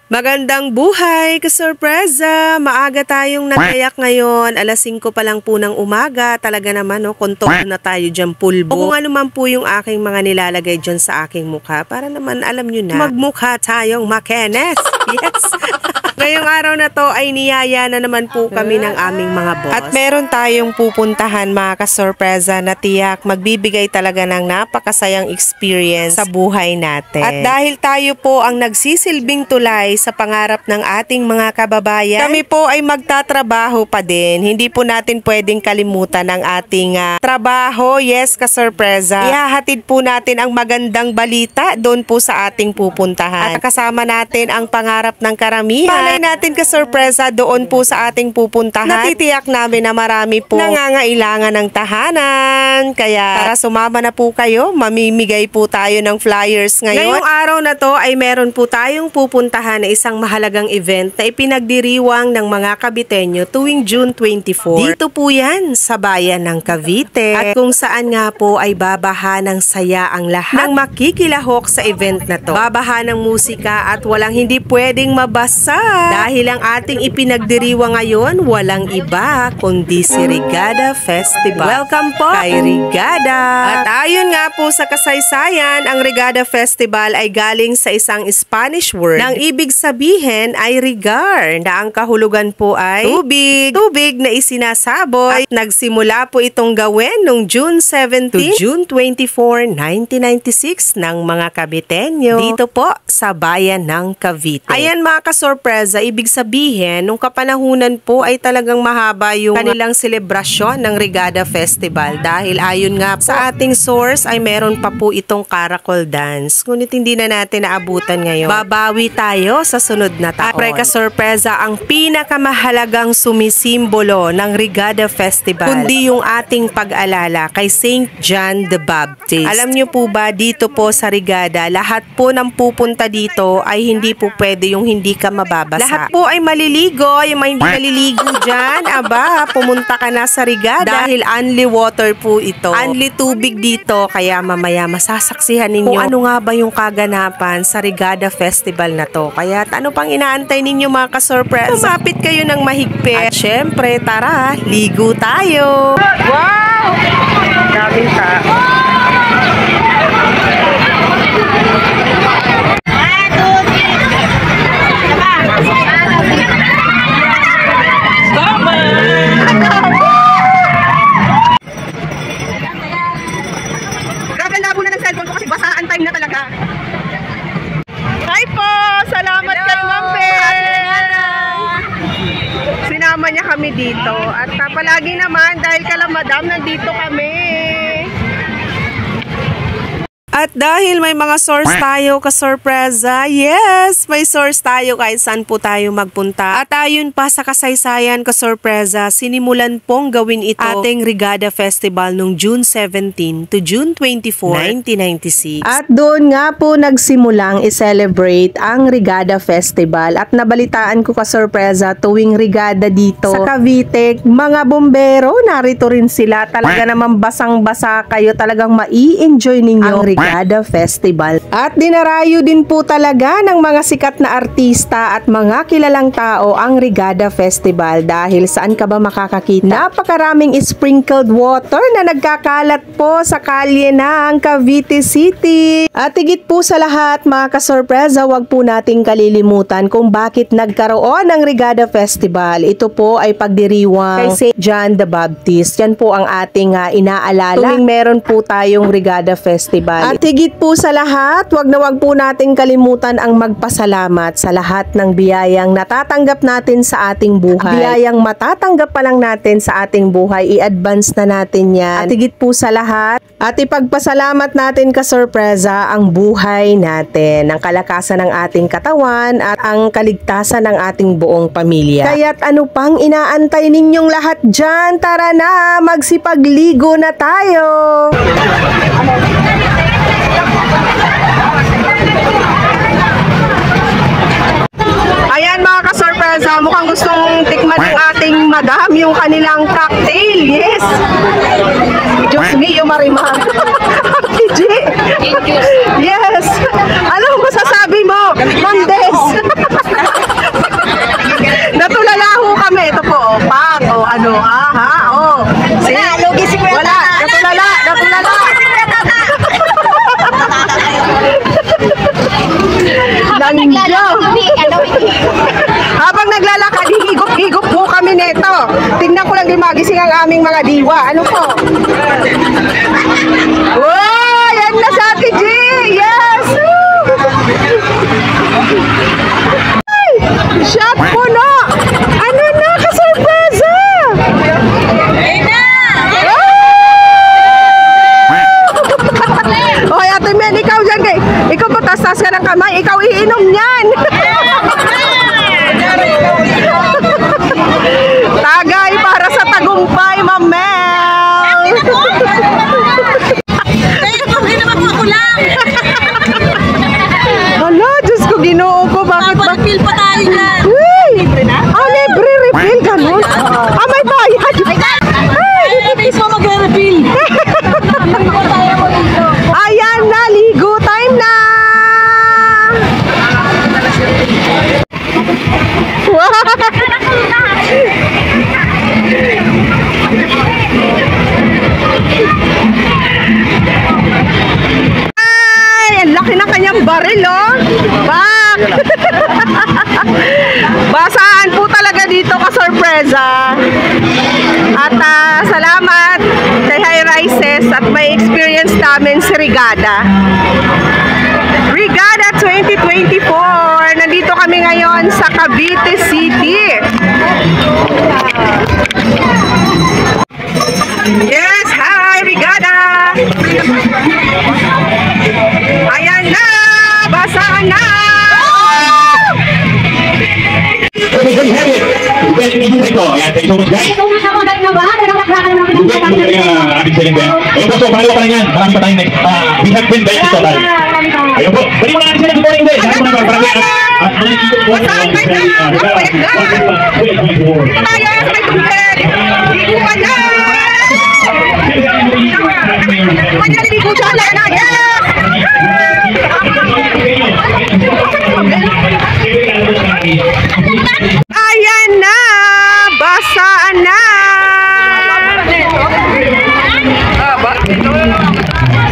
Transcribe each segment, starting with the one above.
Magandang buhay, kasurpresa! Maaga tayong nagayak ngayon. Alas 5 pa lang po ng umaga. Talaga naman, no, kontok na tayo dyan pulbo. O kung ano man po yung aking mga nilalagay dyan sa aking mukha. Para naman alam nyo na, magmukha tayong makenes. Yes! Ngayong araw na to ay niyaya na naman po kami ng aming mga boss. At meron tayong pupuntahan mga kasurpresa na tiyak magbibigay talaga ng napakasayang experience sa buhay natin. At dahil tayo po ang nagsisilbing tulay sa pangarap ng ating mga kababayan, kami po ay magtatrabaho pa din. Hindi po natin pwedeng kalimutan ang ating trabaho. Yes, kasurpresa. Ihahatid po natin ang magandang balita doon po sa ating pupuntahan. At kasama natin ang pangarap ng karamihan. Malay natin kasurpresa doon po sa ating pupuntahan. Natitiyak namin na marami po nangangailangan ng tahanan. Kaya tara, sumama na po kayo. Mamimigay po tayo ng flyers ngayon. Ngayong araw na to ay meron po tayong pupuntahan na isang mahalagang event na ipinagdiriwang ng mga Caviteño tuwing June 24. Dito po yan sa bayan ng Cavite. At kung saan nga po ay babaha ng saya ang lahat ng makikilahok sa event na to. Babaha ng musika at walang hindi pwedeng mabasa. Dahil ang ating ipinagdiriwang ngayon, walang iba kundi si Rigada Festival. Welcome po kay Rigada! At ayon nga po sa kasaysayan, ang Rigada Festival ay galing sa isang Spanish word. Nang ibig sabihin ay rigar, na ang kahulugan po ay tubig. Tubig na isinasaboy. At nagsimula po itong gawin noong June 17 to June 24, 1996 ng mga Caviteño dito po sa bayan ng Cavite. Ayan mga kasurpresa, ibig sabihin, nung kapanahunan po ay talagang mahaba yung kanilang selebrasyon ng Rigada Festival. Dahil ayon nga sa ating source ay meron pa po itong Caracol Dance. Ngunit hindi na natin naabutan ngayon. Babawi tayo sa sunod na taon. Pre kasurpresa, ang pinakamahalagang sumisimbolo ng Rigada Festival kundi yung ating pag-alala kay Saint John the Baptist. Alam nyo po ba, dito po sa Rigada, lahat po ng pupunta dito ay hindi po pwede yung hindi ka mababasa. Lahat po ay maliligo. Yung mga hindi maliligo dyan, aba, pumunta ka na sa Rigada dahil only water po ito. Only tubig dito. Kaya mamaya masasaksihan ninyo kung ano nga ba yung kaganapan sa Rigada Festival na to. Kaya ano pang inaantay ninyo mga kasurpresa? Lumapit kayo ng mahigpit. At syempre, tara, ligo tayo. Wow! Daming tao. Grabe labo na ng cellphone ko kasi basaan time na talaga. Hi po! Salamat kay Ma'am Bel! Sinama niya kami dito. At palagi naman dahil kala Madam, nandito kami. At dahil may mga source tayo kasurpresa, yes, may source tayo kahit saan po tayo magpunta. At ayon pa sa kasaysayan kasurpresa, sinimulan pong gawin ito ating Rigada Festival noong June 17 to June 24, 1996. At doon nga po nagsimulang i-celebrate ang Rigada Festival. At nabalitaan ko kasurpresa tuwing Rigada dito sa Cavite, mga bombero, narito rin sila. Talaga namang basang-basa kayo, talagang mai-enjoy ninyo ang Rigada Festival. At dinarayo din po talaga ng mga sikat na artista at mga kilalang tao ang Rigada Festival. Dahil saan ka ba makakakita? Napakaraming sprinkled water na nagkakalat po sa kalye ng Cavite City. At higit po sa lahat mga kasurpresa, wag po nating kalilimutan kung bakit nagkaroon ng Rigada Festival. Ito po ay pagdiriwang kay Saint John the Baptist. Yan po ang ating inaalala tuwing meron po tayong Rigada Festival. At higit po sa lahat, wag po nating kalimutan ang magpasalamat sa lahat ng biyayang natatanggap natin sa ating buhay. Biyayang matatanggap pa lang natin sa ating buhay, i-advance na natin yan. At higit po sa lahat, at ipagpasalamat natin kasurpresa ang buhay natin, ang kalakasan ng ating katawan at ang kaligtasan ng ating buong pamilya. Kaya't ano pang inaantay ninyong lahat dyan? Tara na, magsipagligo na tayo! Ayan mga kasurpresa, mukhang gustong tikman ng ating madam yung kanilang cocktail. Yes! Diyos mio, Marimar. Yes! Ano masasabi mo? Ma'am Des? video. Habang naglalakad, higop-higop po kami neto. Tingnan ko lang gumagising ang aming mga diwa. Ano po? Wow! Yan na sa Ate G! Yes! Ay! Shot puno! Ano na? Kasurpresa! Hoy, Ate Mel, ikaw dyan kay. Ikaw po, tas-tas ka ng kamay. Ikaw iinom niyan. Tagay para sa tagumpay, Ma'am Mel. Hala, Diyos ko, ginoo ko. Bakit ba? Refill pa tayo dyan. Uy! Ah, libre refill, ganun. Ah, may bayad. Ay, mismo magre-refill. Ayan na, ligo time na! Ay, ang laki ng kanyang baril, oh! Bak! Basaan po talaga dito ka-sorpresa. At salamat kay High Rises at may experience namin si Rigada. Rigada 2024. Nandito kami ngayon sa Cavite City. Yes, hi Rigada! Ayan na! Basaan na! Marami pa tayong next. We have been very total. Ayun po. Bali mo na natin sila. Good morning day. Sabi mo na parang at ano yung ito po. Basaan ka na! Ang pwede! Tayo sa may tubig! Ligo ka na! Kanya ligo siya na! Ayan na! Basaan na!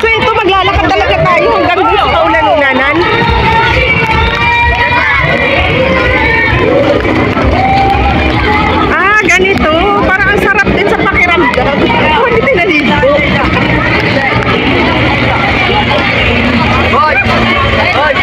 So ito, maglalakad talaga tayo hanggang doon sa kaulan-ulanan. Ah, ganito. Parang ang sarap din sa pakiramdam. Hindi tinaligo. Hoy! Hoy!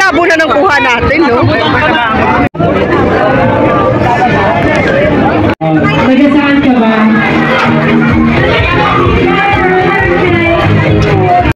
labo na ng kuha natin, no?